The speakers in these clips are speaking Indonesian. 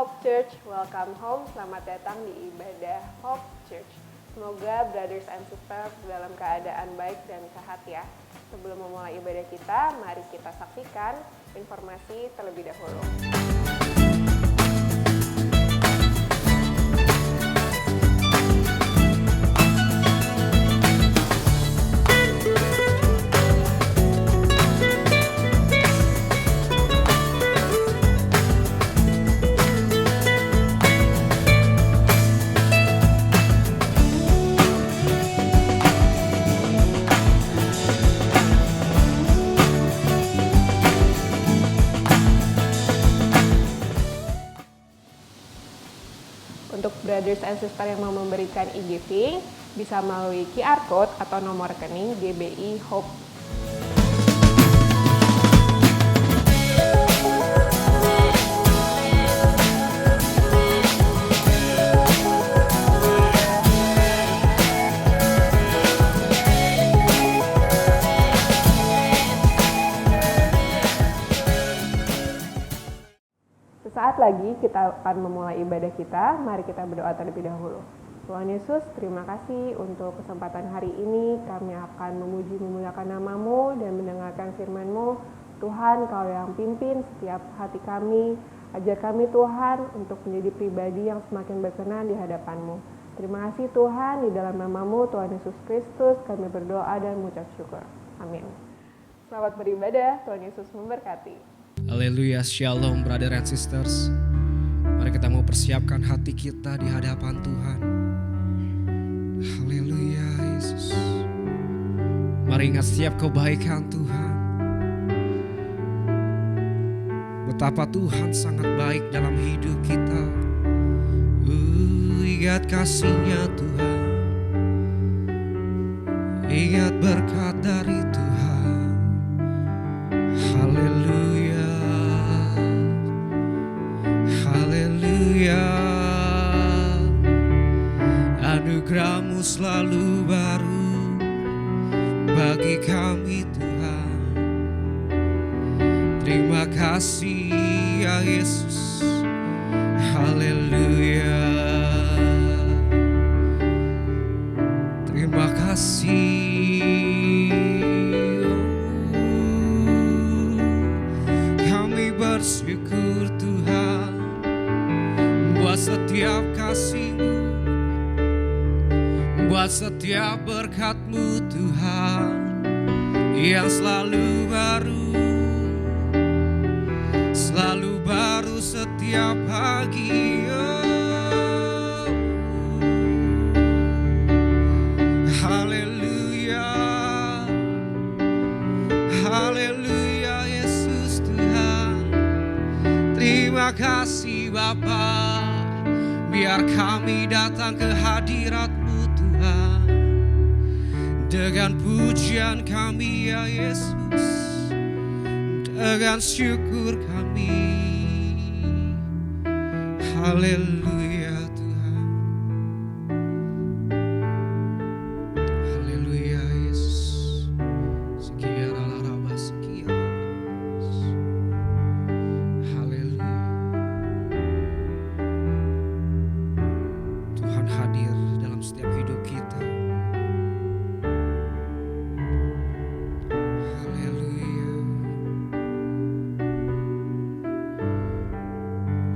Hope Church, welcome home. Selamat datang di ibadah Hope Church. Semoga brothers and sisters dalam keadaan baik dan sehat ya. Sebelum memulai ibadah kita, mari kita saksikan informasi terlebih dahulu. Untuk brothers and sisters yang mau memberikan e-giving, bisa melalui QR Code atau nomor rekening GBI Hope. Sesaat lagi kita akan memulai ibadah kita, mari kita berdoa terlebih dahulu. Tuhan Yesus, terima kasih untuk kesempatan hari ini. Kami akan memuji memuliakan nama-Mu dan mendengarkan firman-Mu. Tuhan, Kau yang pimpin setiap hati kami. Ajar kami Tuhan untuk menjadi pribadi yang semakin berkenan di hadapan-Mu. Terima kasih Tuhan, di dalam nama-Mu Tuhan Yesus Kristus kami berdoa dan mengucap syukur. Amin. Selamat beribadah, Tuhan Yesus memberkati. Haleluya, shalom brother and sisters. Mari kita mau persiapkan hati kita di hadapan Tuhan. Haleluya Yesus. Mari ingat setiap kebaikan Tuhan. Betapa Tuhan sangat baik dalam hidup kita. Ingat kasih-Nya Tuhan. Ingat berkat dari Tuhan. Haleluya. Anugerah-Mu selalu baru bagi kami Tuhan. Terima kasih ya Yesus. Haleluya. Terima kasih. Kami bersyukur Tuhan buat setiap kasih-Mu, buat setiap berkat-Mu Tuhan yang selalu baru setiap pagi. Haleluya, haleluya Yesus Tuhan. Terima kasih Bapa, biar kami datang ke hadirat-Mu Tuhan dengan pujian kami ya Yesus, dengan syukur kami. Haleluya Tuhan. Haleluya Yesus. Sekian raba sekian. Haleluya. Tuhan hadir dalam setiap hidup kita. Haleluya.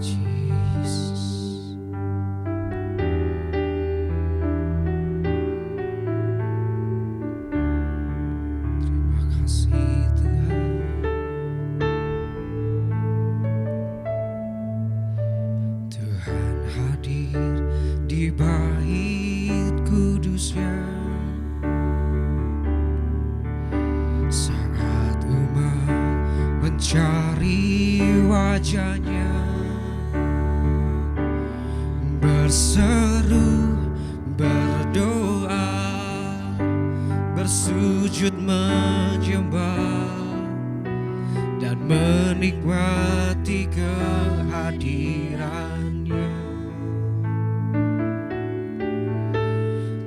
Jesus. Terima kasih Tuhan. Tuhan hadir di bait kudus-Nya saat umat mencari wajah-Nya, berseru, berdoa, bersujud menyembah dan menikmati kehadiran-Nya.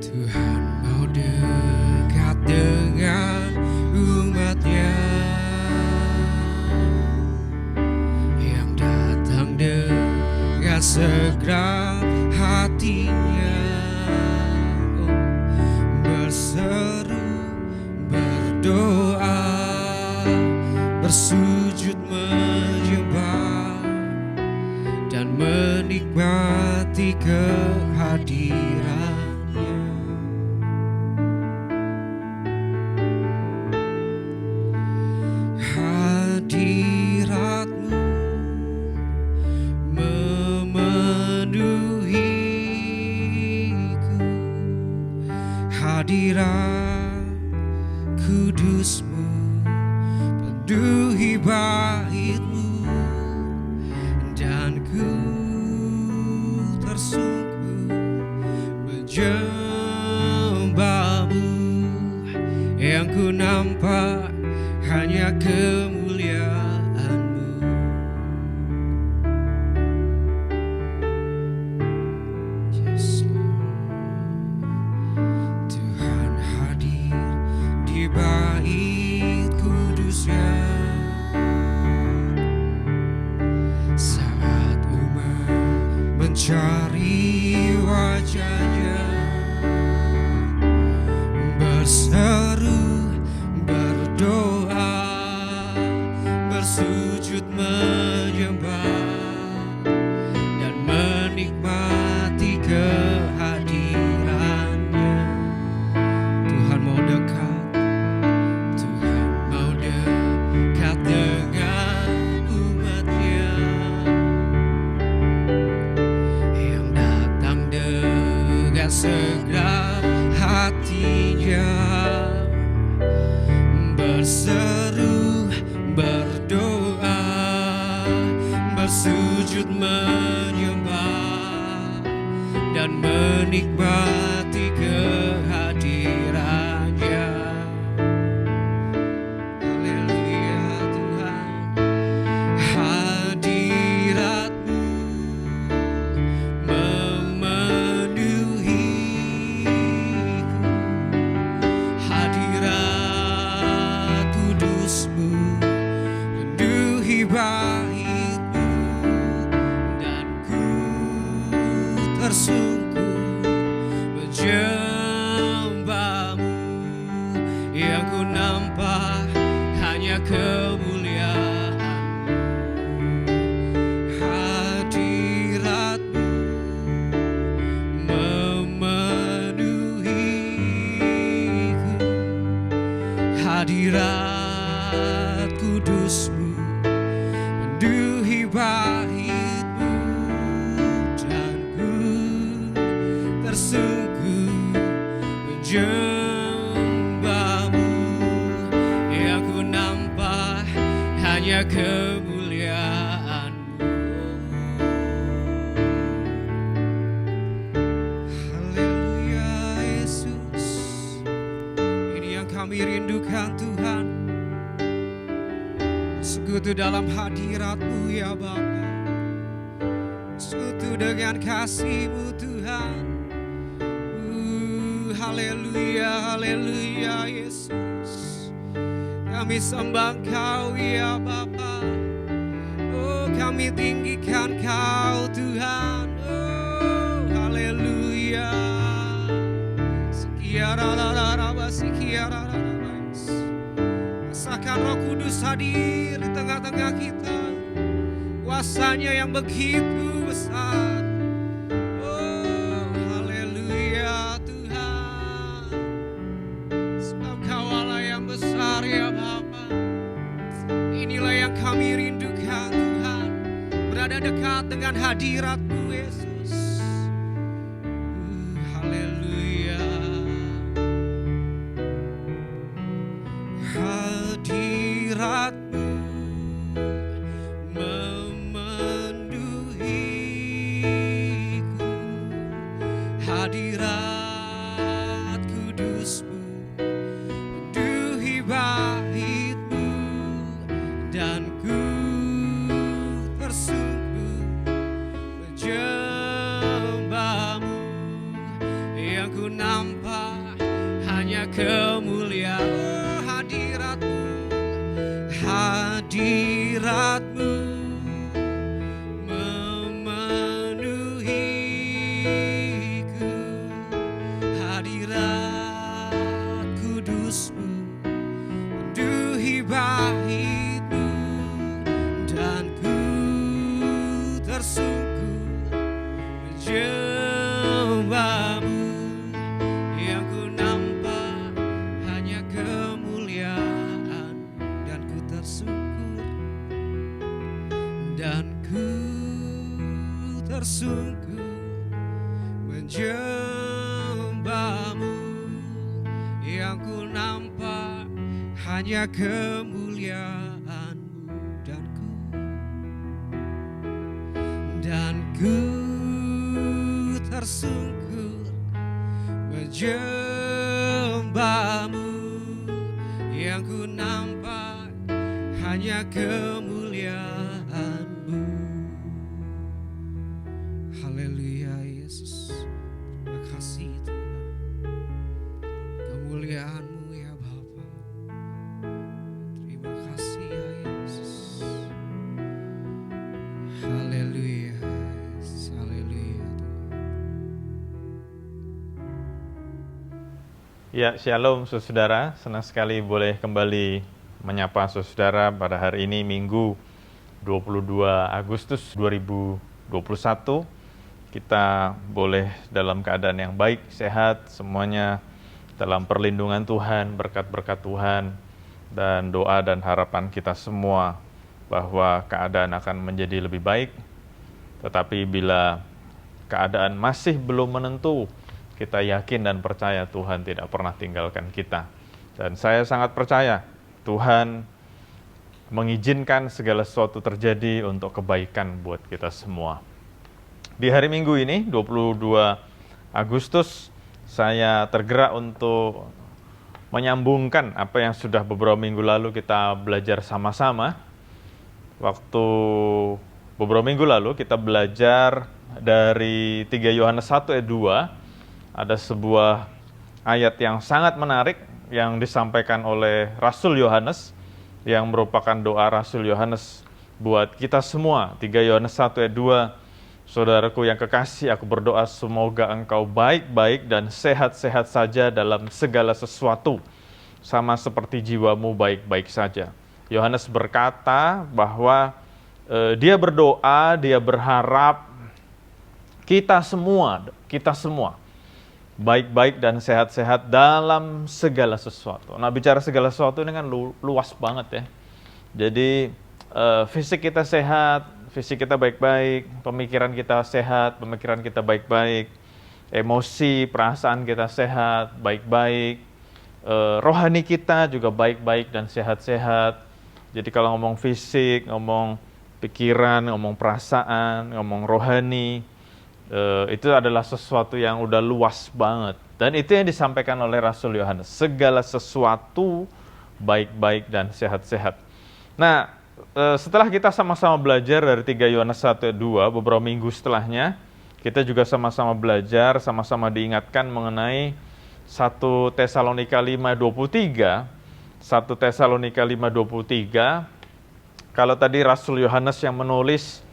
Tuhan mau dekat dengan umat-Nya yang datang dengan segenap hatinya, berseru, berdoa, bersujud menyembah dan menikmati kehadirannya. Hadiratmu memenuhiku, hadirat kudusmu penuhi baitmu, dan ku tersungkur menyembahmu. Yang ku nampak hanya kemuliaan-Mu. Yes, Lord. Tuhan hadir di bait kudusnya saat umat mencari wajah-Nya, berseru, berdoa, bersujud menyembah dan menikmati kehadirannya. Tuhan mau dekat, Tuhan mau dekat dengan umat-Nya yang datang dengan segenap hatinya, berseru, berdoa, bersujud menyembah dan menikmati kehadirannya. Haleluya Tuhan, hadirat-Mu memenuhiku, hadirat kudusmu penuhi baitmu, dan ku tersungkur menyembahmu. Yang ku nampak hanya kemuliaan-Mu. Hadirat-Mu memenuhiku, hadirat kudusmu penuhi baitmu, dan ku tersungkur menyembahmu. Yang ku nampak hanya kemuliaan-Mu. Haleluya Yesus, ini yang kami rindukan Tuhan, sekutu dalam hadirat-Mu ya Bapa, sekutu dengan kasih-Mu Tuhan. Haleluya, haleluya Yesus, kami sembah Kau ya Bapa. Oh, kami tinggikan Kau Tuhan. Oh, haleluya. Rasakan Roh Kudus hadir di tengah-tengah kita, kuasa-Nya yang begitu besar. Oh, haleluya Tuhan, sebab Kau Allah yang besar ya Bapa. Inilah yang kami rindukan Tuhan, berada dekat dengan hadirat-Mu Yesus. Haleluya. Hadirat-Mu memenuhiku, hadirat kudus-Mu penuhi bait-Mu, dan ku tersungkur menyembah-Mu. Yang ku nampak hanya kemuliaan. Hadirat-Mu, hadirat-Mu memenuhi tersungkur menyembahmu. Yang ku nampak hanya kemuliaan-Mu, dan ku tersungkur menyembahmu. Yang ku nampak hanya kemuliaan-Mu. Haleluya Yesus, terima kasih Tuhan. Kemuliaan-Mu ya Bapa. Terima kasih ya Yesus. Haleluya Yesus, haleluya Tuhan. Ya, shalom saudara. Senang sekali boleh kembali menyapa saudara pada hari ini Minggu 22 Agustus 2021. Kita boleh dalam keadaan yang baik, sehat, semuanya dalam perlindungan Tuhan, berkat-berkat Tuhan, dan doa dan harapan kita semua bahwa keadaan akan menjadi lebih baik. Tetapi bila keadaan masih belum menentu, kita yakin dan percaya Tuhan tidak pernah tinggalkan kita. Dan saya sangat percaya Tuhan mengizinkan segala sesuatu terjadi untuk kebaikan buat kita semua. Di hari Minggu ini, 22 Agustus, saya tergerak untuk menyambungkan apa yang sudah beberapa minggu lalu kita belajar sama-sama. Waktu beberapa minggu lalu kita belajar dari 3 Yohanes 1 ayat 2, ada sebuah ayat yang sangat menarik yang disampaikan oleh Rasul Yohanes, yang merupakan doa Rasul Yohanes buat kita semua. 3 Yohanes 1 ayat 2, saudaraku yang kekasih, aku berdoa semoga engkau baik-baik dan sehat-sehat saja dalam segala sesuatu, sama seperti jiwamu baik-baik saja. Yohanes berkata bahwa dia berdoa, dia berharap kita semua baik-baik dan sehat-sehat dalam segala sesuatu. Nah, bicara segala sesuatu ini kan luas banget ya. Jadi fisik kita sehat, fisik kita baik-baik, pemikiran kita sehat, pemikiran kita baik-baik, emosi, perasaan kita sehat, baik-baik, rohani kita juga baik-baik dan sehat-sehat. Jadi kalau ngomong fisik, ngomong pikiran, ngomong perasaan, ngomong rohani, itu adalah sesuatu yang udah luas banget. Dan itu yang disampaikan oleh Rasul Yohanes, segala sesuatu baik-baik dan sehat-sehat. Nah, setelah kita sama-sama belajar dari 3 Yohanes 1 ayat 2, beberapa minggu setelahnya, kita juga sama-sama belajar, sama-sama diingatkan mengenai 1 Tesalonika 5:23. 1 Tesalonika 5:23, kalau tadi Rasul Yohanes yang menulis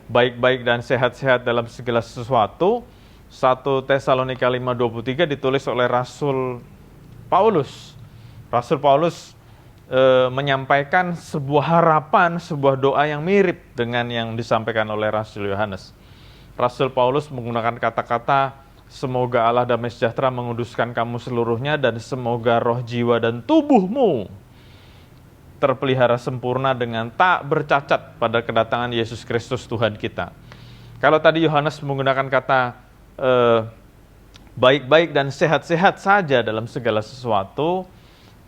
baik-baik dan sehat-sehat dalam segala sesuatu, 1 Tesalonika 5:23 ditulis oleh Rasul Paulus. Rasul Paulus menyampaikan sebuah harapan, sebuah doa yang mirip dengan yang disampaikan oleh Rasul Yohanes. Rasul Paulus menggunakan kata-kata, semoga Allah damai sejahtera menguduskan kamu seluruhnya, dan semoga roh, jiwa, dan tubuhmu terpelihara sempurna dengan tak bercacat pada kedatangan Yesus Kristus Tuhan kita. Kalau tadi Yohanes menggunakan kata baik-baik dan sehat-sehat saja dalam segala sesuatu,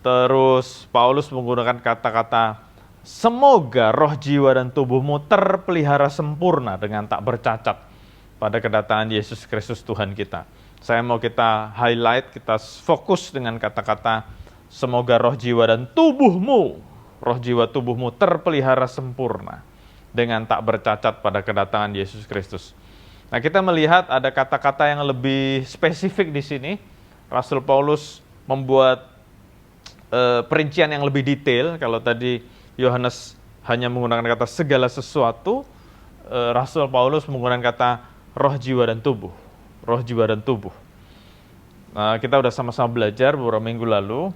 terus Paulus menggunakan kata-kata semoga roh, jiwa, dan tubuhmu terpelihara sempurna dengan tak bercacat pada kedatangan Yesus Kristus Tuhan kita. Saya mau kita highlight, kita fokus dengan kata-kata semoga roh, jiwa, dan tubuhmu, roh, jiwa, tubuhmu terpelihara sempurna dengan tak bercacat pada kedatangan Yesus Kristus. Nah, kita melihat ada kata-kata yang lebih spesifik di sini. Rasul Paulus membuat perincian yang lebih detail. Kalau tadi Yohanes hanya menggunakan kata segala sesuatu, Rasul Paulus menggunakan kata roh, jiwa, dan tubuh. Roh, jiwa, dan tubuh. Nah, kita udah sama-sama belajar beberapa minggu lalu.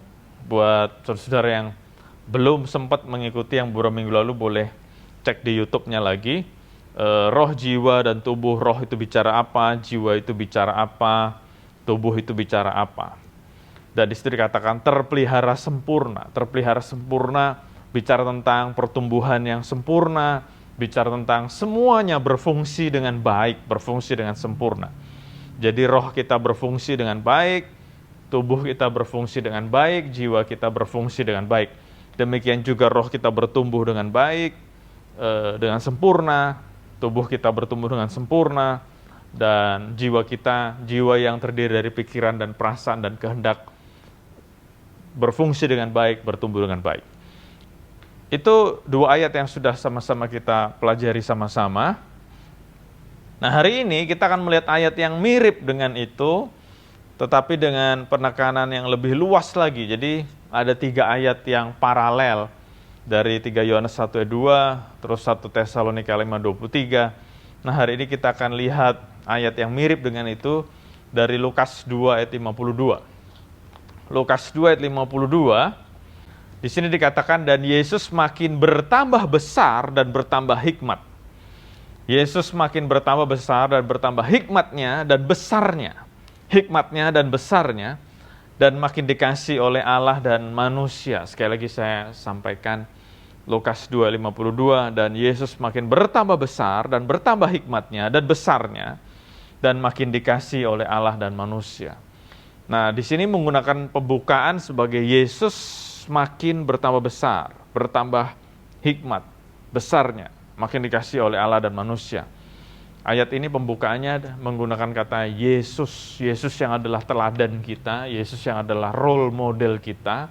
Buat saudara yang belum sempat mengikuti yang beberapa minggu lalu, boleh cek di YouTube-nya lagi. Roh, jiwa, dan tubuh. Roh itu bicara apa, jiwa itu bicara apa, tubuh itu bicara apa. Dan di situ dikatakan terpelihara sempurna. Terpelihara sempurna bicara tentang pertumbuhan yang sempurna, bicara tentang semuanya berfungsi dengan baik, berfungsi dengan sempurna. Jadi roh kita berfungsi dengan baik, tubuh kita berfungsi dengan baik, jiwa kita berfungsi dengan baik. Demikian juga roh kita bertumbuh dengan baik, dengan sempurna, tubuh kita bertumbuh dengan sempurna, dan jiwa kita, jiwa yang terdiri dari pikiran dan perasaan dan kehendak, berfungsi dengan baik, bertumbuh dengan baik. Itu dua ayat yang sudah sama-sama kita pelajari sama-sama. Nah, hari ini kita akan melihat ayat yang mirip dengan itu, tetapi dengan penekanan yang lebih luas lagi. Jadi ada 3 ayat yang paralel dari 3 Yohanes 1 ayat 2, terus 1 Tesalonika 5:23. Nah, hari ini kita akan lihat ayat yang mirip dengan itu dari Lukas 2 ayat 52. Lukas 2 ayat 52, di sini dikatakan, dan Yesus makin bertambah besar dan bertambah hikmat. Yesus makin bertambah besar dan bertambah hikmatnya dan besarnya. Hikmatnya dan besarnya, dan makin dikasih oleh Allah dan manusia. Sekali lagi saya sampaikan, Lukas 2:52, dan Yesus makin bertambah besar dan bertambah hikmatnya dan besarnya, dan makin dikasih oleh Allah dan manusia. Nah, di sini menggunakan pembukaan sebagai Yesus makin bertambah besar, bertambah hikmat, besarnya, makin dikasih oleh Allah dan manusia. Ayat ini pembukaannya menggunakan kata Yesus, Yesus yang adalah teladan kita, Yesus yang adalah role model kita,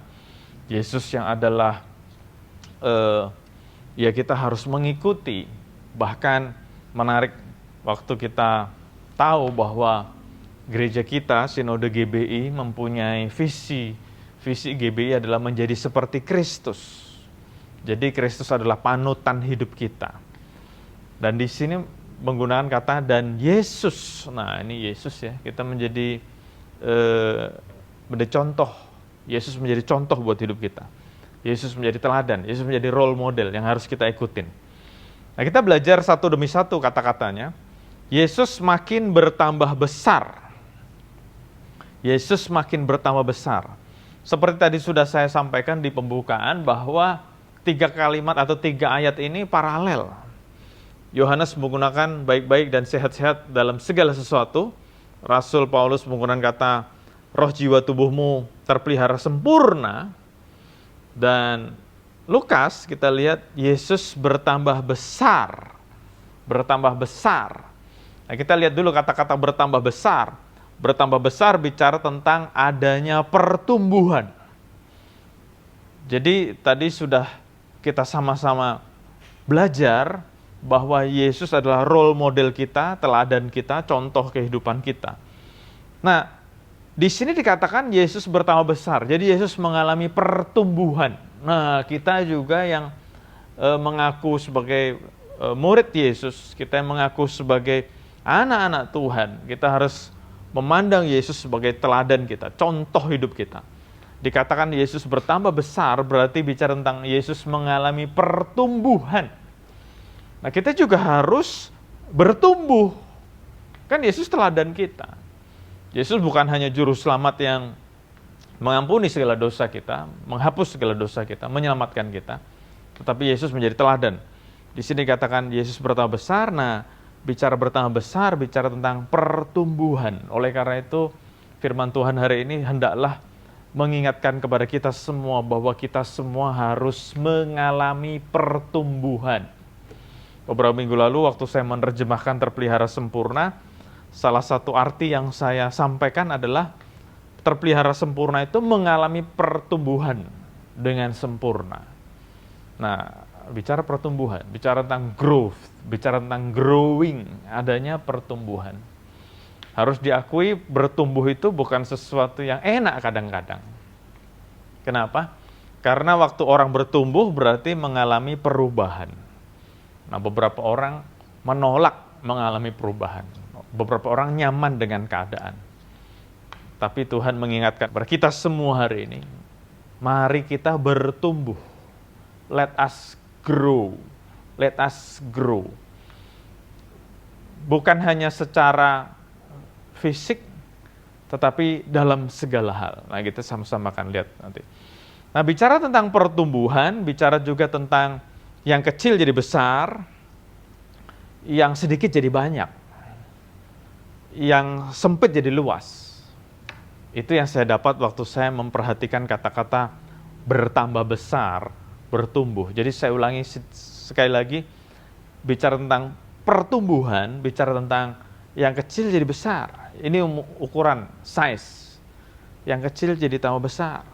Yesus yang adalah ya kita harus mengikuti. Bahkan menarik waktu kita tahu bahwa gereja kita, Sinode GBI, mempunyai visi GBI adalah menjadi seperti Kristus. Jadi Kristus adalah panutan hidup kita. Dan di sini menggunakan kata dan Yesus. Nah, ini Yesus ya, kita menjadi contoh. Yesus menjadi contoh buat hidup kita. Yesus menjadi teladan, Yesus menjadi role model yang harus kita ikutin. Nah, kita belajar satu demi satu kata-katanya. Yesus makin bertambah besar. Yesus makin bertambah besar. Seperti tadi sudah saya sampaikan di pembukaan bahwa 3 kalimat atau 3 ayat ini paralel. Yohanes menggunakan baik-baik dan sehat-sehat dalam segala sesuatu. Rasul Paulus menggunakan kata roh jiwa tubuhmu terpelihara sempurna. Dan Lukas kita lihat Yesus bertambah besar. Bertambah besar. Nah, kita lihat dulu kata-kata bertambah besar. Bertambah besar bicara tentang adanya pertumbuhan. Jadi tadi sudah kita sama-sama belajar bahwa Yesus adalah role model kita, teladan kita, contoh kehidupan kita. Nah, di sini dikatakan Yesus bertambah besar. Jadi Yesus mengalami pertumbuhan. Nah, kita juga yang mengaku sebagai murid Yesus, kita yang mengaku sebagai anak-anak Tuhan, kita harus memandang Yesus sebagai teladan kita, contoh hidup kita. Dikatakan Yesus bertambah besar berarti bicara tentang Yesus mengalami pertumbuhan. Nah, kita juga harus bertumbuh. Kan Yesus teladan kita. Yesus bukan hanya juru selamat yang mengampuni segala dosa kita, menghapus segala dosa kita, menyelamatkan kita, tetapi Yesus menjadi teladan. Di sini dikatakan Yesus bertambah besar. Nah, bicara bertambah besar, bicara tentang pertumbuhan. Oleh karena itu, firman Tuhan hari ini hendaklah mengingatkan kepada kita semua bahwa kita semua harus mengalami pertumbuhan. Beberapa minggu lalu waktu saya menerjemahkan terpelihara sempurna, salah satu arti yang saya sampaikan adalah terpelihara sempurna itu mengalami pertumbuhan dengan sempurna. Nah, bicara pertumbuhan, bicara tentang growth, bicara tentang growing, adanya pertumbuhan. Harus diakui bertumbuh itu bukan sesuatu yang enak kadang-kadang. Kenapa? Karena waktu orang bertumbuh berarti mengalami perubahan. Nah, beberapa orang menolak mengalami perubahan. Beberapa orang nyaman dengan keadaan. Tapi Tuhan mengingatkan kepada kita semua hari ini, mari kita bertumbuh. Let us grow. Let us grow. Bukan hanya secara fisik, tetapi dalam segala hal. Nah, kita sama-sama akan lihat nanti. Nah, bicara tentang pertumbuhan, bicara juga tentang yang kecil jadi besar, yang sedikit jadi banyak, yang sempit jadi luas. Itu yang saya dapat waktu saya memperhatikan kata-kata bertambah besar, bertumbuh. Jadi saya ulangi sekali lagi, bicara tentang pertumbuhan, bicara tentang yang kecil jadi besar. Ini ukuran size. Yang kecil jadi tambah besar.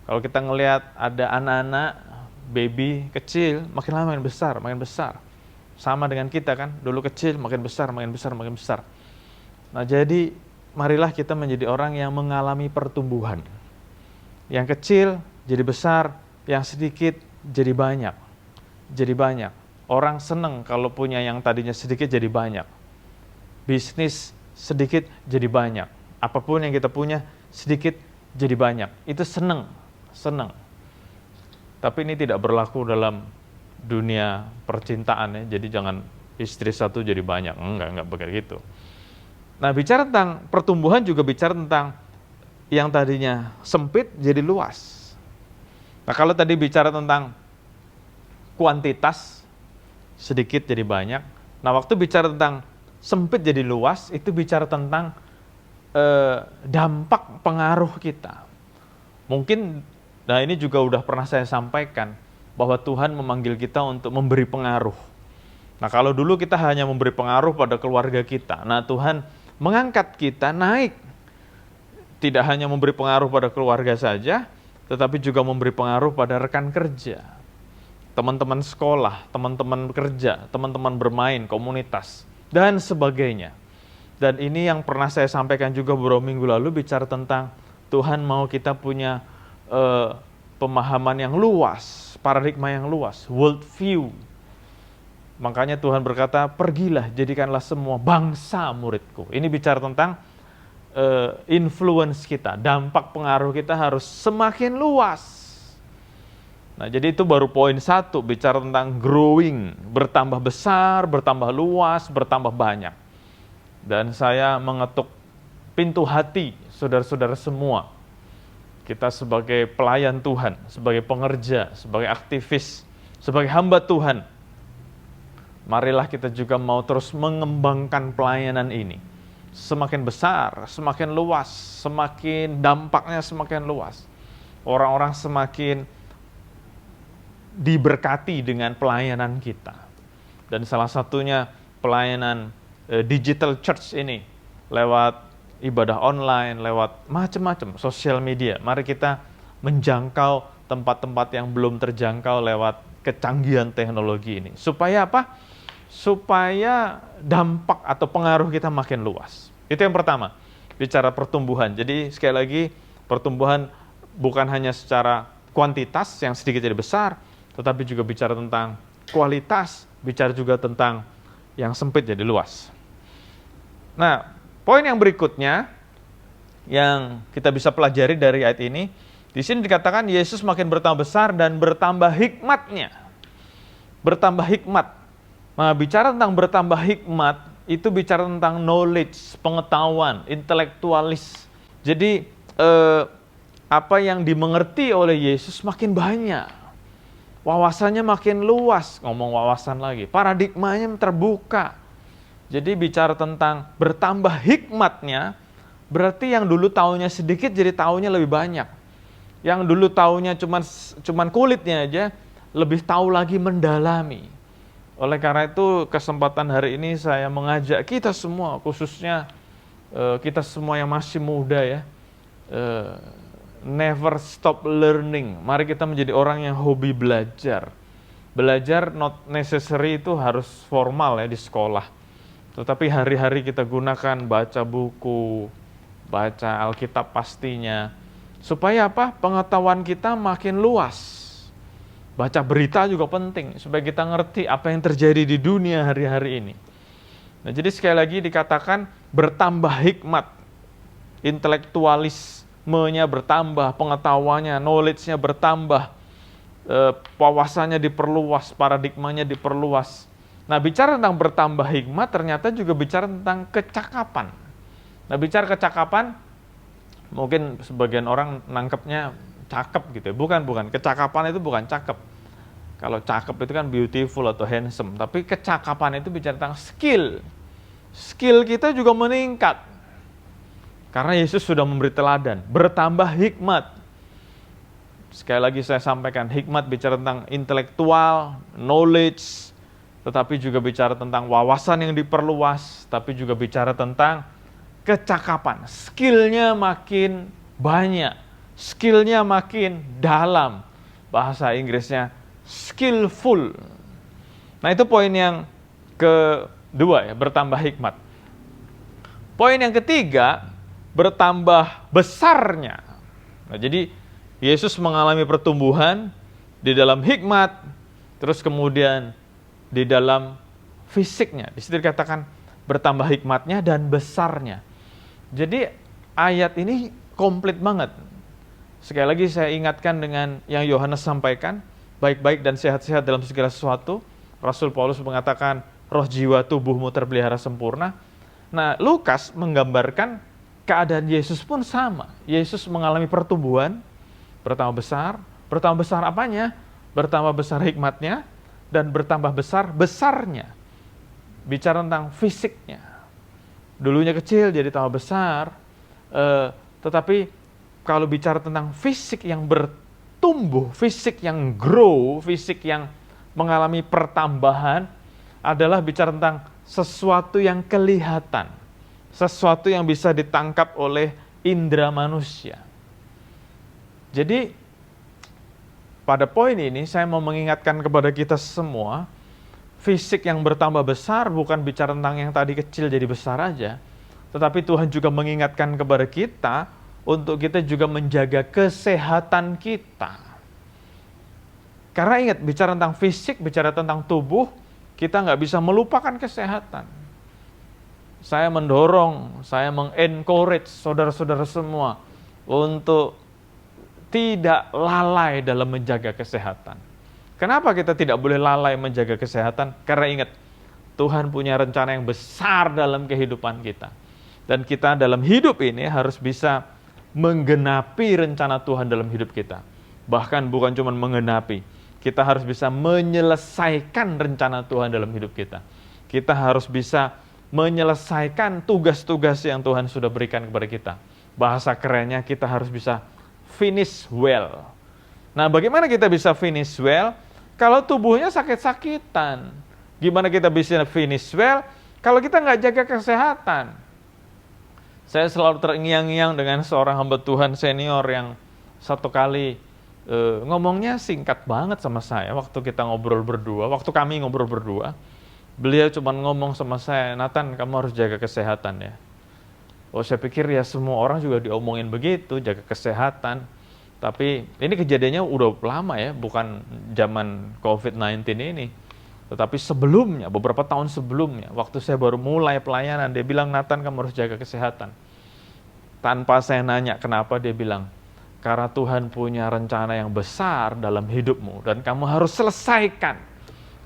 Kalau kita ngelihat ada anak-anak, baby kecil, makin lama makin besar, makin besar. Sama dengan kita kan, dulu kecil, makin besar, makin besar, makin besar. Nah jadi, marilah kita menjadi orang yang mengalami pertumbuhan. Yang kecil jadi besar, yang sedikit jadi banyak. Jadi banyak. Orang seneng kalau punya yang tadinya sedikit jadi banyak. Bisnis sedikit jadi banyak. Apapun yang kita punya sedikit jadi banyak. Itu seneng. Tapi ini tidak berlaku dalam dunia percintaan ya. Jadi jangan istri satu jadi banyak. Enggak begitu. Nah, bicara tentang pertumbuhan juga bicara tentang yang tadinya sempit jadi luas. Nah, kalau tadi bicara tentang kuantitas, sedikit jadi banyak. Nah, waktu bicara tentang sempit jadi luas, itu bicara tentang dampak pengaruh kita. Mungkin, nah ini juga udah pernah saya sampaikan, bahwa Tuhan memanggil kita untuk memberi pengaruh. Nah, kalau dulu kita hanya memberi pengaruh pada keluarga kita, nah Tuhan mengangkat kita naik. Tidak hanya memberi pengaruh pada keluarga saja, tetapi juga memberi pengaruh pada rekan kerja, teman-teman sekolah, teman-teman kerja, teman-teman bermain, komunitas, dan sebagainya. Dan ini yang pernah saya sampaikan juga beberapa minggu lalu, bicara tentang Tuhan mau kita punya pemahaman yang luas, paradigma yang luas, world view. Makanya Tuhan berkata, pergilah, jadikanlah semua bangsa muridku. Ini bicara tentang influence kita, dampak pengaruh kita harus semakin luas. Nah, jadi itu baru poin 1, bicara tentang growing, bertambah besar, bertambah luas, bertambah banyak. Dan saya mengetuk pintu hati saudara-saudara semua. Kita sebagai pelayan Tuhan, sebagai pengerja, sebagai aktivis, sebagai hamba Tuhan, marilah kita juga mau terus mengembangkan pelayanan ini. Semakin besar, semakin luas, semakin dampaknya semakin luas. Orang-orang semakin diberkati dengan pelayanan kita. Dan salah satunya pelayanan digital church ini, lewat ibadah online, lewat macam-macam sosial media. Mari kita menjangkau tempat-tempat yang belum terjangkau lewat kecanggihan teknologi ini. Supaya apa? Supaya dampak atau pengaruh kita makin luas. Itu yang pertama, bicara pertumbuhan. Jadi sekali lagi, pertumbuhan bukan hanya secara kuantitas yang sedikit jadi besar, tetapi juga bicara tentang kualitas, bicara juga tentang yang sempit jadi luas. Nah, poin yang berikutnya yang kita bisa pelajari dari ayat ini, di sini dikatakan Yesus makin bertambah besar dan bertambah hikmatnya. Bertambah hikmat. Nah, bicara tentang bertambah hikmat, itu bicara tentang knowledge, pengetahuan, intelektualis. Jadi, apa yang dimengerti oleh Yesus makin banyak. Wawasannya makin luas, ngomong wawasan lagi. Paradigmanya terbuka. Jadi bicara tentang bertambah hikmatnya, berarti yang dulu taunya sedikit jadi taunya lebih banyak. Yang dulu taunya cuman kulitnya aja, lebih tahu lagi mendalami. Oleh karena itu kesempatan hari ini saya mengajak kita semua, khususnya kita semua yang masih muda ya, never stop learning. Mari kita menjadi orang yang hobi belajar. Belajar not necessary itu harus formal ya di sekolah. Tetapi hari-hari kita gunakan baca buku, baca Alkitab pastinya. Supaya apa? Pengetahuan kita makin luas. Baca berita juga penting, supaya kita ngerti apa yang terjadi di dunia hari-hari ini. Nah, jadi sekali lagi dikatakan bertambah hikmat, intelektualismenya bertambah, pengetahuannya, knowledge-nya bertambah, wawasannya diperluas, paradigmanya diperluas. Nah, bicara tentang bertambah hikmat, ternyata juga bicara tentang kecakapan. Nah, bicara kecakapan, mungkin sebagian orang nangkepnya cakep gitu ya. Bukan. Kecakapan itu bukan cakep. Kalau cakep itu kan beautiful atau handsome, tapi kecakapan itu bicara tentang skill. Skill kita juga meningkat. Karena Yesus sudah memberi teladan, bertambah hikmat. Sekali lagi saya sampaikan, hikmat bicara tentang intelektual, knowledge, tetapi juga bicara tentang wawasan yang diperluas, tapi juga bicara tentang kecakapan. Skillnya makin banyak, skillnya makin dalam. Bahasa Inggrisnya skillful. Nah itu poin yang kedua ya, bertambah hikmat. Poin yang ketiga, bertambah besarnya. Nah, jadi Yesus mengalami pertumbuhan di dalam hikmat, terus kemudian di dalam fisiknya. Di situ dikatakan bertambah hikmatnya dan besarnya. Jadi ayat ini komplit banget. Sekali lagi saya ingatkan dengan yang Yohanes sampaikan, baik-baik dan sehat-sehat dalam segala sesuatu. Rasul Paulus mengatakan, roh jiwa tubuhmu terpelihara sempurna. Nah, Lukas menggambarkan keadaan Yesus pun sama. Yesus mengalami pertumbuhan, bertambah besar apanya? Bertambah besar hikmatnya, dan bertambah besar besarnya. Bicara tentang fisiknya. Dulunya kecil jadi tambah besar, tetapi kalau bicara tentang fisik yang bertumbuh, fisik yang grow, fisik yang mengalami pertambahan, adalah bicara tentang sesuatu yang kelihatan, sesuatu yang bisa ditangkap oleh indera manusia. Jadi, pada poin ini saya mau mengingatkan kepada kita semua, fisik yang bertambah besar bukan bicara tentang yang tadi kecil jadi besar aja, tetapi Tuhan juga mengingatkan kepada kita untuk kita juga menjaga kesehatan kita. Karena ingat, bicara tentang fisik, bicara tentang tubuh, kita nggak bisa melupakan kesehatan. Saya mendorong, saya mengencourage saudara-saudara semua untuk tidak lalai dalam menjaga kesehatan. Kenapa kita tidak boleh lalai menjaga kesehatan? Karena ingat, Tuhan punya rencana yang besar dalam kehidupan kita. Dan kita dalam hidup ini harus bisa menggenapi rencana Tuhan dalam hidup kita. Bahkan bukan cuma menggenapi, kita harus bisa menyelesaikan rencana Tuhan dalam hidup kita. Kita harus bisa menyelesaikan tugas-tugas yang Tuhan sudah berikan kepada kita. Bahasa kerennya, kita harus bisa finish well. Nah, bagaimana kita bisa finish well? Kalau tubuhnya sakit-sakitan. Gimana kita bisa finish well? Kalau kita nggak jaga kesehatan. Saya selalu terngiang-ngiang dengan seorang hamba Tuhan senior yang satu kali ngomongnya singkat banget sama saya waktu kita ngobrol berdua, waktu kami ngobrol berdua. Beliau cuma ngomong sama saya, Nathan, kamu harus jaga kesehatan ya. Oh, saya pikir ya semua orang juga diomongin begitu, jaga kesehatan. Tapi ini kejadiannya udah lama ya, bukan zaman COVID-19 ini. Tetapi sebelumnya, beberapa tahun sebelumnya, waktu saya baru mulai pelayanan, dia bilang, Nathan, kamu harus jaga kesehatan. Tanpa saya nanya kenapa, dia bilang, karena Tuhan punya rencana yang besar dalam hidupmu, dan kamu harus selesaikan.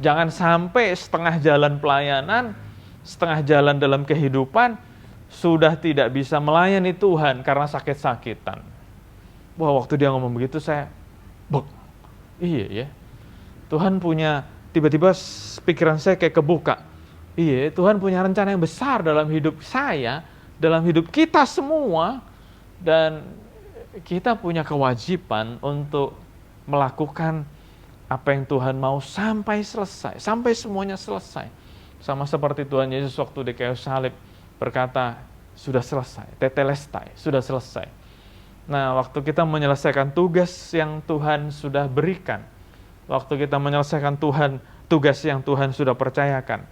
Jangan sampai setengah jalan pelayanan, setengah jalan dalam kehidupan, sudah tidak bisa melayani Tuhan karena sakit-sakitan. Wah, waktu dia ngomong begitu, saya, iya ya, Tuhan punya, tiba-tiba pikiran saya kayak kebuka. Iya, Tuhan punya rencana yang besar dalam hidup saya, dalam hidup kita semua, dan kita punya kewajiban untuk melakukan apa yang Tuhan mau sampai selesai, sampai semuanya selesai. Sama seperti Tuhan Yesus waktu di kayu salib berkata, sudah selesai, tetelestai, sudah selesai. Nah, waktu kita menyelesaikan tugas yang Tuhan sudah berikan, waktu kita menyelesaikan tugas yang Tuhan sudah percayakan,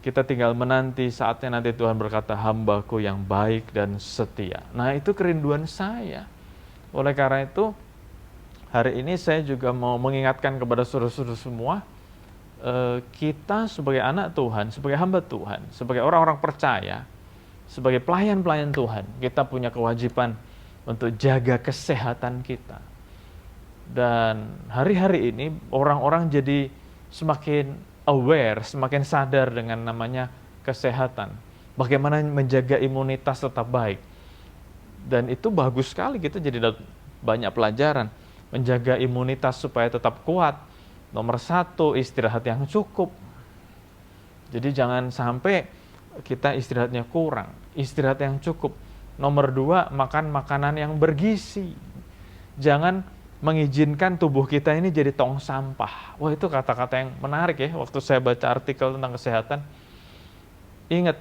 kita tinggal menanti saatnya nanti Tuhan berkata, hambaku yang baik dan setia. Nah, itu kerinduan saya. Oleh karena itu, hari ini saya juga mau mengingatkan kepada saudara-saudara semua, kita sebagai anak Tuhan, sebagai hamba Tuhan, sebagai orang-orang percaya, sebagai pelayan-pelayan Tuhan, kita punya kewajiban untuk jaga kesehatan kita. Dan hari-hari ini orang-orang jadi semakin aware, semakin sadar dengan namanya kesehatan. Bagaimana menjaga imunitas tetap baik. Dan itu bagus sekali, kita jadi banyak pelajaran. Menjaga imunitas supaya tetap kuat. Nomor satu, istirahat yang cukup. Jadi jangan sampai kita istirahatnya kurang. Istirahat yang cukup. Nomor dua, makan makanan yang bergizi. Jangan mengizinkan tubuh kita ini jadi tong sampah. Wah, itu kata-kata yang menarik ya. Waktu saya baca artikel tentang kesehatan, ingat,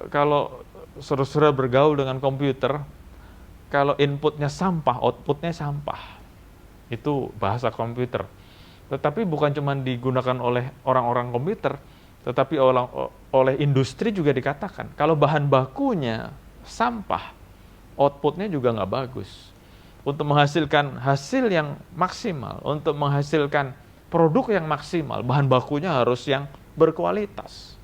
kalau saudara-saudara bergaul dengan komputer, kalau inputnya sampah, outputnya sampah. Itu bahasa komputer. Tetapi bukan cuma digunakan oleh orang-orang komputer, tetapi oleh industri juga dikatakan. Kalau bahan bakunya sampah, outputnya juga nggak bagus. Untuk menghasilkan hasil yang maksimal, untuk menghasilkan produk yang maksimal, bahan bakunya harus yang berkualitas.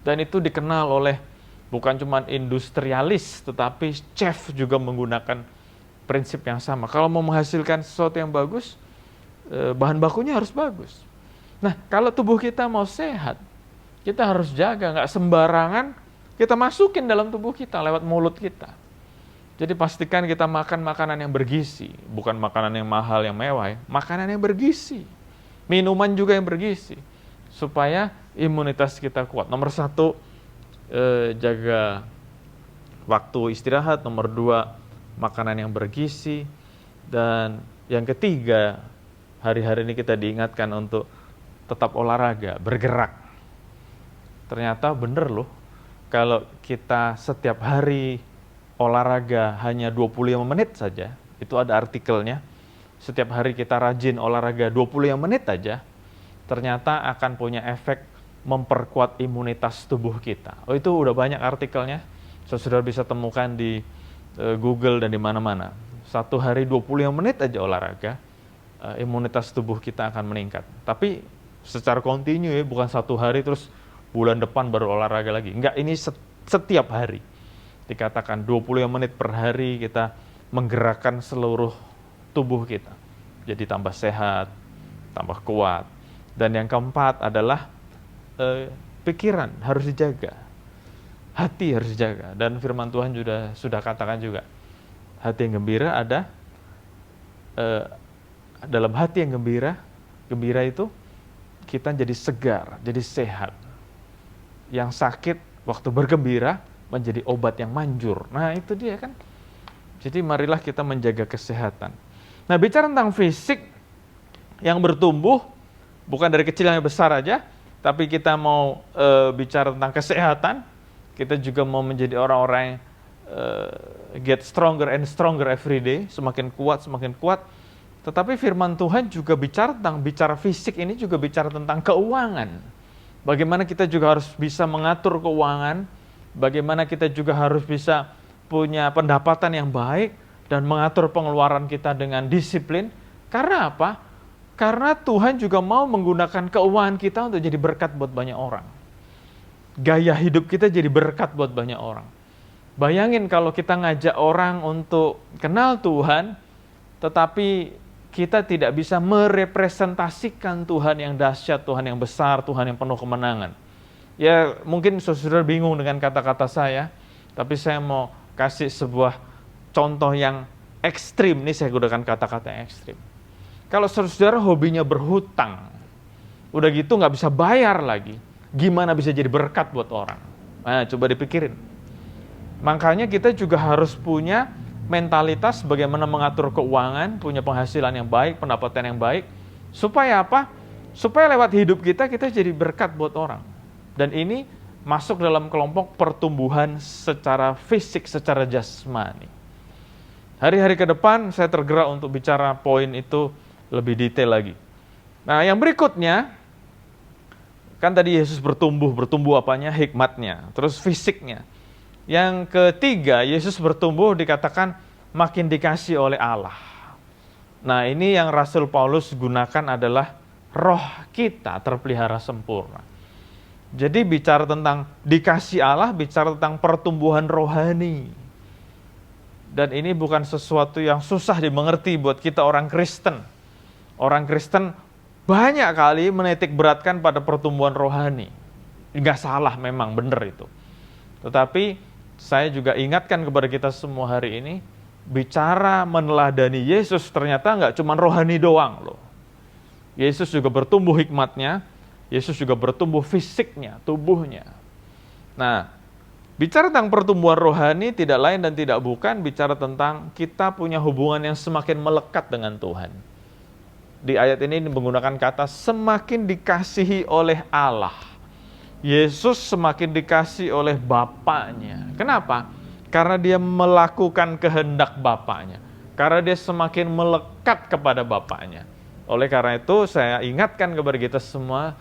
Dan itu dikenal oleh bukan cuma industrialis, tetapi chef juga menggunakan prinsip yang sama. Kalau mau menghasilkan sesuatu yang bagus, bahan bakunya harus bagus. Nah, kalau tubuh kita mau sehat, kita harus jaga, nggak sembarangan kita masukin dalam tubuh kita lewat mulut kita. Jadi pastikan kita makan makanan yang bergizi, bukan makanan yang mahal, yang mewah, ya. Makanan yang bergizi, minuman juga yang bergizi, supaya imunitas kita kuat. Nomor satu, jaga waktu istirahat. Nomor dua, makanan yang bergizi. Dan yang ketiga, hari-hari ini kita diingatkan untuk tetap olahraga, bergerak. Ternyata bener loh, kalau kita setiap hari olahraga hanya 25 menit saja, itu ada artikelnya, setiap hari kita rajin olahraga 25 menit saja, ternyata akan punya efek memperkuat imunitas tubuh kita. Oh, itu udah banyak artikelnya, saudara bisa temukan di Google dan di mana-mana. Satu hari 25 menit aja olahraga, imunitas tubuh kita akan meningkat. Tapi secara kontinu ya, bukan satu hari terus bulan depan baru olahraga lagi. Enggak, ini setiap hari. Dikatakan 25 menit per hari kita menggerakkan seluruh tubuh kita. Jadi tambah sehat, tambah kuat. Dan yang keempat adalah pikiran harus dijaga. Hati harus dijaga. Dan firman Tuhan sudah katakan juga, hati yang gembira ada, dalam hati yang gembira itu kita jadi segar, jadi sehat. Yang sakit waktu bergembira menjadi obat yang manjur. Nah, itu dia kan. Jadi marilah kita menjaga kesehatan. Nah, bicara tentang fisik yang bertumbuh, bukan dari kecil yang besar aja, tapi kita mau bicara tentang kesehatan, kita juga mau menjadi orang-orang yang get stronger and stronger every day, semakin kuat. Tetapi firman Tuhan juga bicara fisik ini juga bicara tentang keuangan. Bagaimana kita juga harus bisa mengatur keuangan, bagaimana kita juga harus bisa punya pendapatan yang baik dan mengatur pengeluaran kita dengan disiplin. Karena apa? Karena Tuhan juga mau menggunakan keuangan kita untuk jadi berkat buat banyak orang. Gaya hidup kita jadi berkat buat banyak orang. Bayangin kalau kita ngajak orang untuk kenal Tuhan, tetapi kita tidak bisa merepresentasikan Tuhan yang dahsyat, Tuhan yang besar, Tuhan yang penuh kemenangan. Ya, mungkin saudara bingung dengan kata-kata saya, tapi saya mau kasih sebuah contoh yang ekstrim. Ini saya gunakan kata-kata yang ekstrim. Kalau saudara hobinya berhutang, udah gitu nggak bisa bayar lagi, gimana bisa jadi berkat buat orang? Nah, coba dipikirin. Makanya kita juga harus punya mentalitas bagaimana mengatur keuangan, punya penghasilan yang baik, pendapatan yang baik. Supaya apa? Supaya lewat hidup kita jadi berkat buat orang. Dan ini masuk dalam kelompok pertumbuhan secara fisik, secara jasmani. Hari-hari ke depan saya tergerak untuk bicara poin itu lebih detail lagi. Nah, yang berikutnya, kan tadi Yesus bertumbuh apanya? Hikmatnya, terus fisiknya. Yang ketiga, Yesus bertumbuh dikatakan makin dikasih oleh Allah. Nah, ini yang Rasul Paulus gunakan adalah roh kita terpelihara sempurna. Jadi bicara tentang dikasih Allah, bicara tentang pertumbuhan rohani. Dan ini bukan sesuatu yang susah dimengerti buat kita orang Kristen. Orang Kristen banyak kali menitik beratkan pada pertumbuhan rohani. Nggak salah, memang benar itu. Tetapi saya juga ingatkan kepada kita semua hari ini, bicara meneladani Yesus ternyata nggak cuma rohani doang loh. Yesus juga bertumbuh hikmatnya, Yesus juga bertumbuh fisiknya, tubuhnya. Nah, bicara tentang pertumbuhan rohani tidak lain dan tidak bukan bicara tentang kita punya hubungan yang semakin melekat dengan Tuhan. Di ayat ini menggunakan kata semakin dikasihi oleh Allah. Yesus semakin dikasihi oleh Bapaknya. Kenapa? Karena dia melakukan kehendak Bapaknya. Karena dia semakin melekat kepada Bapaknya. Oleh karena itu saya ingatkan kepada kita semua,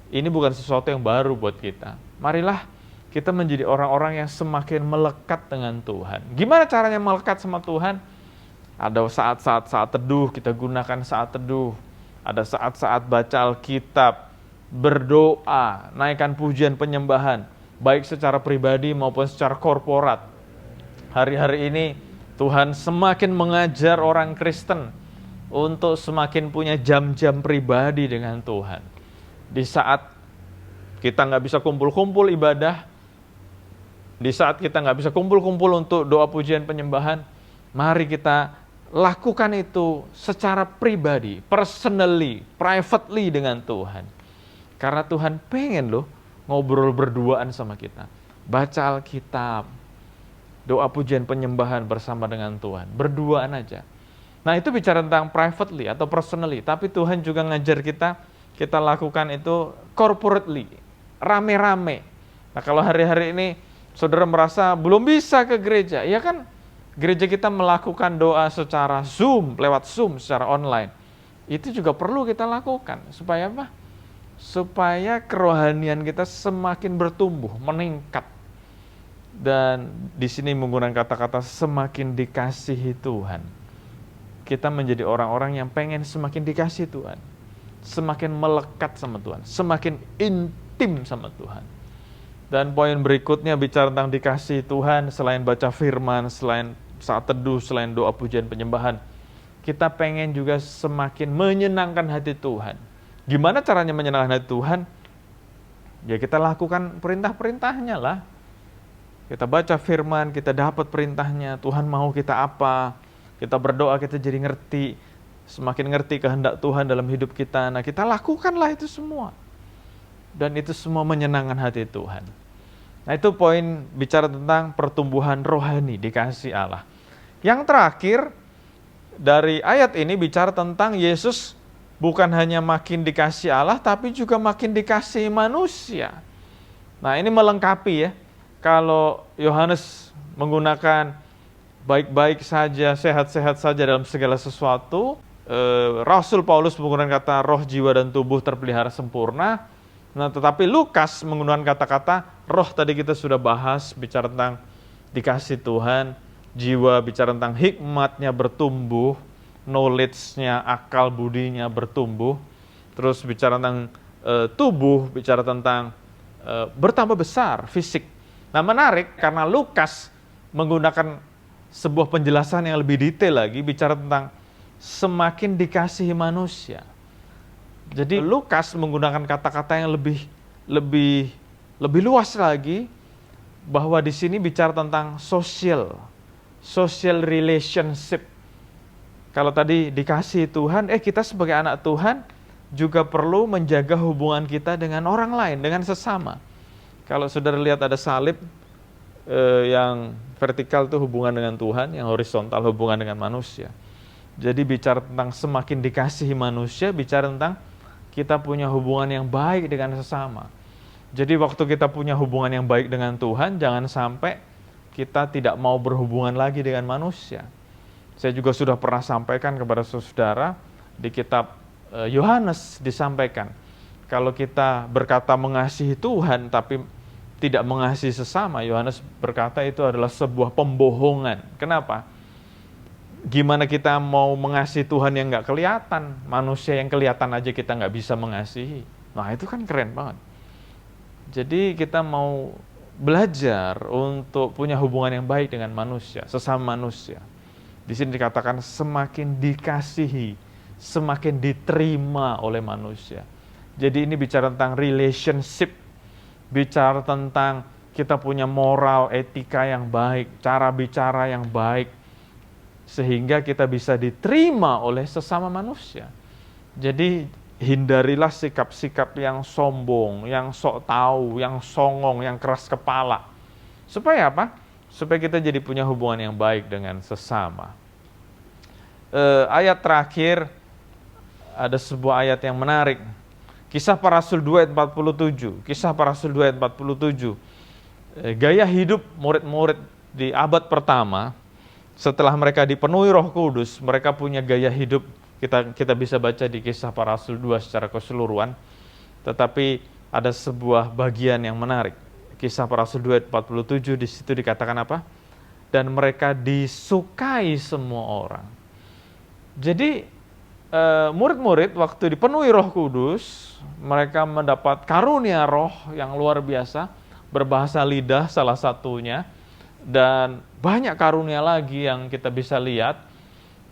ini bukan sesuatu yang baru buat kita. Marilah kita menjadi orang-orang yang semakin melekat dengan Tuhan. Gimana caranya melekat sama Tuhan? Ada saat-saat teduh, kita gunakan saat teduh. Ada saat-saat baca Alkitab, berdoa, naikkan pujian penyembahan, baik secara pribadi maupun secara korporat. Hari-hari ini Tuhan semakin mengajar orang Kristen untuk semakin punya jam-jam pribadi dengan Tuhan. Di saat kita nggak bisa kumpul-kumpul ibadah, di saat kita nggak bisa kumpul-kumpul untuk doa pujian penyembahan, mari kita lakukan itu secara pribadi, personally, privately dengan Tuhan. Karena Tuhan pengen loh ngobrol berduaan sama kita. Baca Alkitab, doa pujian penyembahan bersama dengan Tuhan. Berduaan aja. Nah itu bicara tentang privately atau personally. Tapi Tuhan juga ngajar kita lakukan itu corporately, rame-rame. Nah kalau hari-hari ini saudara merasa belum bisa ke gereja, ya kan gereja kita melakukan doa secara Zoom, lewat Zoom, secara online. Itu juga perlu kita lakukan. Supaya apa? Supaya kerohanian kita semakin bertumbuh, meningkat. Dan di sini menggunakan kata-kata semakin dikasihi Tuhan. Kita menjadi orang-orang yang pengen semakin dikasihi Tuhan. Semakin melekat sama Tuhan. Semakin intim sama Tuhan. Dan poin berikutnya bicara tentang dikasihi Tuhan, selain baca firman, selain saat teduh, selain doa pujian penyembahan, kita pengen juga semakin menyenangkan hati Tuhan. Gimana caranya menyenangkan hati Tuhan? Ya kita lakukan perintah-perintahnya lah. Kita baca firman, kita dapat perintahnya, Tuhan mau kita apa, kita berdoa, kita jadi ngerti, semakin ngerti kehendak Tuhan dalam hidup kita. Nah kita lakukanlah itu semua. Dan itu semua menyenangkan hati Tuhan. Nah itu poin bicara tentang pertumbuhan rohani, dikasihi Allah. Yang terakhir, dari ayat ini bicara tentang Yesus bukan hanya makin dikasihi Allah, tapi juga makin dikasihi manusia. Nah ini melengkapi ya. Kalau Yohanes menggunakan baik-baik saja, sehat-sehat saja dalam segala sesuatu, Rasul Paulus menggunakan kata roh, jiwa, dan tubuh terpelihara sempurna. Nah, tetapi Lukas menggunakan kata-kata roh, tadi kita sudah bahas, bicara tentang dikasih Tuhan, jiwa bicara tentang hikmatnya bertumbuh, knowledge-nya, akal budinya bertumbuh, terus bicara tentang tubuh, bicara tentang bertambah besar, fisik. Nah menarik karena Lukas menggunakan sebuah penjelasan yang lebih detail lagi, bicara tentang semakin dikasihi manusia. Jadi Lukas menggunakan kata-kata yang lebih luas lagi, bahwa di sini bicara tentang social relationship. Kalau tadi dikasihi Tuhan, kita sebagai anak Tuhan juga perlu menjaga hubungan kita dengan orang lain, dengan sesama. Kalau saudara lihat ada salib, yang vertikal itu hubungan dengan Tuhan, yang horizontal hubungan dengan manusia. Jadi bicara tentang semakin dikasihi manusia, bicara tentang kita punya hubungan yang baik dengan sesama. Jadi waktu kita punya hubungan yang baik dengan Tuhan, jangan sampai kita tidak mau berhubungan lagi dengan manusia. Saya juga sudah pernah sampaikan kepada saudara, di kitab Yohanes disampaikan, kalau kita berkata mengasihi Tuhan tapi tidak mengasihi sesama, Yohanes berkata itu adalah sebuah pembohongan. Kenapa? Gimana kita mau mengasihi Tuhan yang nggak kelihatan? Manusia yang kelihatan aja kita nggak bisa mengasihi. Nah itu kan keren banget. Jadi kita mau belajar untuk punya hubungan yang baik dengan manusia, sesama manusia. Di sini dikatakan semakin dikasihi, semakin diterima oleh manusia. Jadi ini bicara tentang relationship, bicara tentang kita punya moral, etika yang baik, cara bicara yang baik, sehingga kita bisa diterima oleh sesama manusia. Jadi hindarilah sikap-sikap yang sombong, yang sok tahu, yang songong, yang keras kepala. Supaya apa? Supaya kita jadi punya hubungan yang baik dengan sesama. Ayat terakhir, ada sebuah ayat yang menarik. Kisah Para Rasul 2 ayat 47. Kisah Para Rasul 2 ayat 47. Gaya hidup murid-murid di abad pertama, setelah mereka dipenuhi Roh Kudus, mereka punya gaya hidup. Kita bisa baca di Kisah Para Rasul 2 secara keseluruhan. Tetapi ada sebuah bagian yang menarik. Kisah Para Rasul 2 ayat 47, di situ dikatakan apa? Dan mereka disukai semua orang. Jadi murid-murid waktu dipenuhi Roh Kudus, mereka mendapat karunia roh yang luar biasa, berbahasa lidah salah satunya, dan banyak karunia lagi yang kita bisa lihat.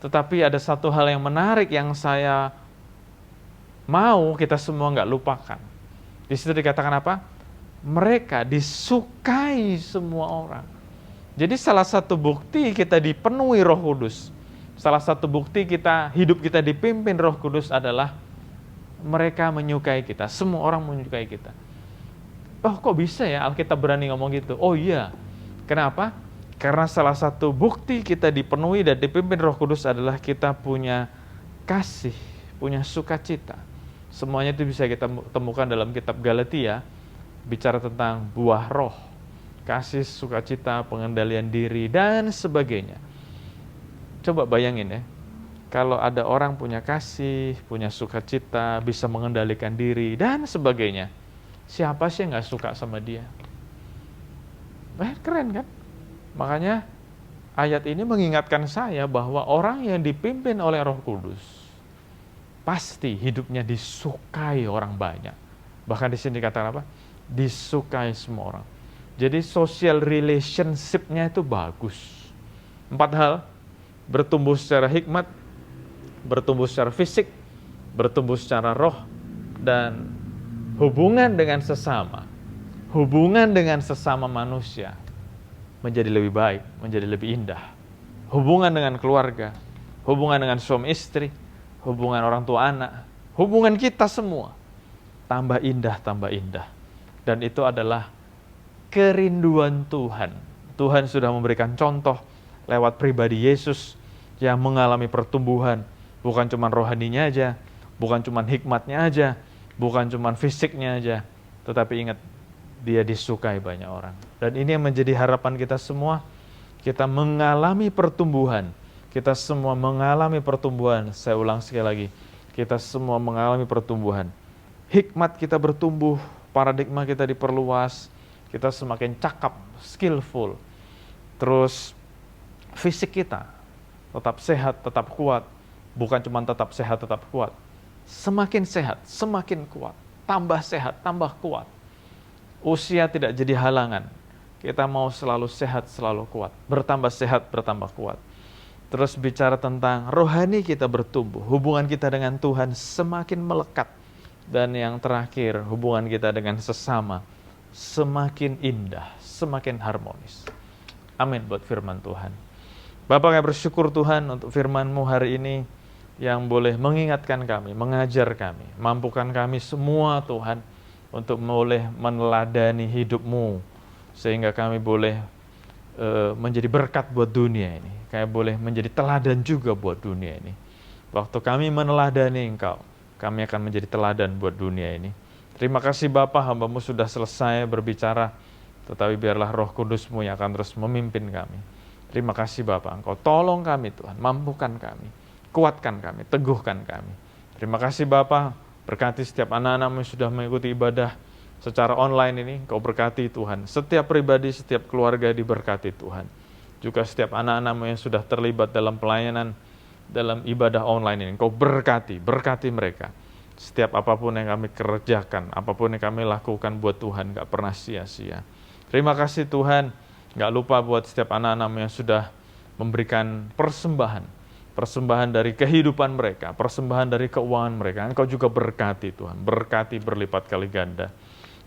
Tetapi ada satu hal yang menarik yang saya mau kita semua nggak lupakan. Di situ dikatakan apa? Mereka disukai semua orang. Jadi salah satu bukti kita dipenuhi Roh Kudus, salah satu bukti hidup kita dipimpin Roh Kudus adalah mereka menyukai kita, semua orang menyukai kita. Oh, kok bisa ya Alkitab berani ngomong gitu? Oh iya, kenapa? Karena salah satu bukti kita dipenuhi dan dipimpin Roh Kudus adalah kita punya kasih, punya sukacita. Semuanya itu bisa kita temukan dalam kitab Galatia, bicara tentang buah roh, kasih, sukacita, pengendalian diri, dan sebagainya. Coba bayangin ya, kalau ada orang punya kasih, punya sukacita, bisa mengendalikan diri, dan sebagainya. Siapa sih yang gak suka sama dia? Keren kan? Makanya ayat ini mengingatkan saya bahwa orang yang dipimpin oleh Roh Kudus pasti hidupnya disukai orang banyak. Bahkan di sini dikatakan apa? Disukai semua orang. Jadi social relationship-nya itu bagus. 4 hal: bertumbuh secara hikmat, bertumbuh secara fisik, bertumbuh secara roh, dan hubungan dengan sesama. Hubungan dengan sesama manusia menjadi lebih baik, menjadi lebih indah. Hubungan dengan keluarga, hubungan dengan suami istri, hubungan orang tua anak, hubungan kita semua tambah indah, tambah indah. Dan itu adalah kerinduan Tuhan. Tuhan sudah memberikan contoh lewat pribadi Yesus yang mengalami pertumbuhan, bukan cuma rohaninya aja, bukan cuma hikmatnya aja, bukan cuma fisiknya aja, tetapi ingat, dia disukai banyak orang. Dan ini yang menjadi harapan kita semua. Kita mengalami pertumbuhan. Kita semua mengalami pertumbuhan. Saya ulang sekali lagi. Kita semua mengalami pertumbuhan. Hikmat kita bertumbuh, paradigma kita diperluas, kita semakin cakap, skillful. Terus fisik kita tetap sehat, tetap kuat. Bukan cuma tetap sehat, tetap kuat. Semakin sehat, semakin kuat. Tambah sehat, tambah kuat. Usia tidak jadi halangan. Kita mau selalu sehat, selalu kuat. Bertambah sehat, bertambah kuat. Terus bicara tentang rohani kita bertumbuh. Hubungan kita dengan Tuhan semakin melekat. Dan yang terakhir, hubungan kita dengan sesama semakin indah, semakin harmonis. Amin buat firman Tuhan. Bapak, kami bersyukur Tuhan untuk firman-Mu hari ini yang boleh mengingatkan kami, mengajar kami, mampukan kami semua Tuhan untuk boleh meneladani hidup-Mu, sehingga kami boleh menjadi berkat buat dunia ini. Kami boleh menjadi teladan juga buat dunia ini. Waktu kami meneladani Engkau, kami akan menjadi teladan buat dunia ini. Terima kasih Bapa, hamba-Mu sudah selesai berbicara, tetapi biarlah Roh Kudus-Mu yang akan terus memimpin kami. Terima kasih Bapa, Engkau tolong kami Tuhan, mampukan kami, kuatkan kami, teguhkan kami. Terima kasih Bapa, berkati setiap anak-anak-Mu yang sudah mengikuti ibadah secara online ini. Engkau berkati Tuhan. Setiap pribadi, setiap keluarga diberkati Tuhan. Juga setiap anak-anak-Mu yang sudah terlibat dalam pelayanan, dalam ibadah online ini. Engkau berkati mereka. Setiap apapun yang kami kerjakan, apapun yang kami lakukan buat Tuhan, gak pernah sia-sia. Terima kasih Tuhan. Gak lupa buat setiap anak-anak-Mu yang sudah memberikan persembahan dari kehidupan mereka, persembahan dari keuangan mereka. Engkau juga berkati Tuhan, berkati berlipat kali ganda.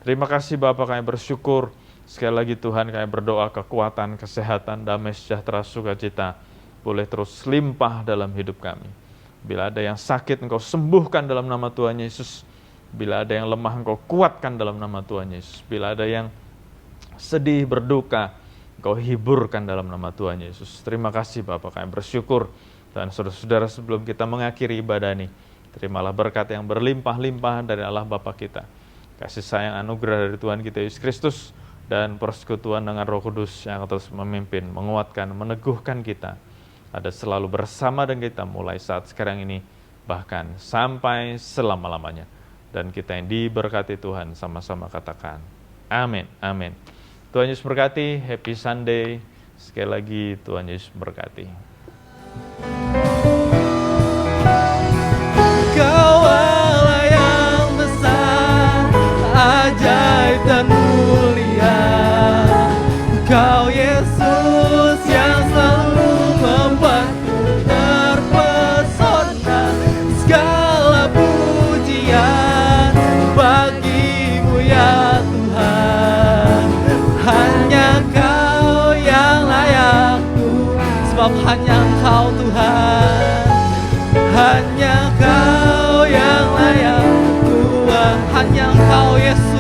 Terima kasih Bapak, kami bersyukur. Sekali lagi Tuhan, kami berdoa kekuatan, kesehatan, damai sejahtera, sukacita boleh terus limpah dalam hidup kami. Bila ada yang sakit, Engkau sembuhkan dalam nama Tuhan Yesus. Bila ada yang lemah, Engkau kuatkan dalam nama Tuhan Yesus. Bila ada yang sedih, berduka, Engkau hiburkan dalam nama Tuhan Yesus. Terima kasih Bapak, kami bersyukur. Dan saudara-saudara, sebelum kita mengakhiri ibadah ini, terimalah berkat yang berlimpah-limpah dari Allah Bapa kita. Kasih sayang anugerah dari Tuhan kita Yesus Kristus, dan persekutuan dengan Roh Kudus yang terus memimpin, menguatkan, meneguhkan kita. Ada selalu bersama dengan kita mulai saat sekarang ini, bahkan sampai selama-lamanya. Dan kita yang diberkati Tuhan, sama-sama katakan, amin, amin. Tuhan Yesus berkati, happy Sunday. Sekali lagi Tuhan Yesus berkati. Kau Allah yang besar, ajaib dan mulia. Kau Yesus yang selalu membuatku terpesona. Segala pujian bagimu ya Tuhan. Hanya Kau yang layak Tuhan, sebab hanya Engkau Tuhan. Hanya Kau yang layak Tuhan, hanya Engkau Yesus.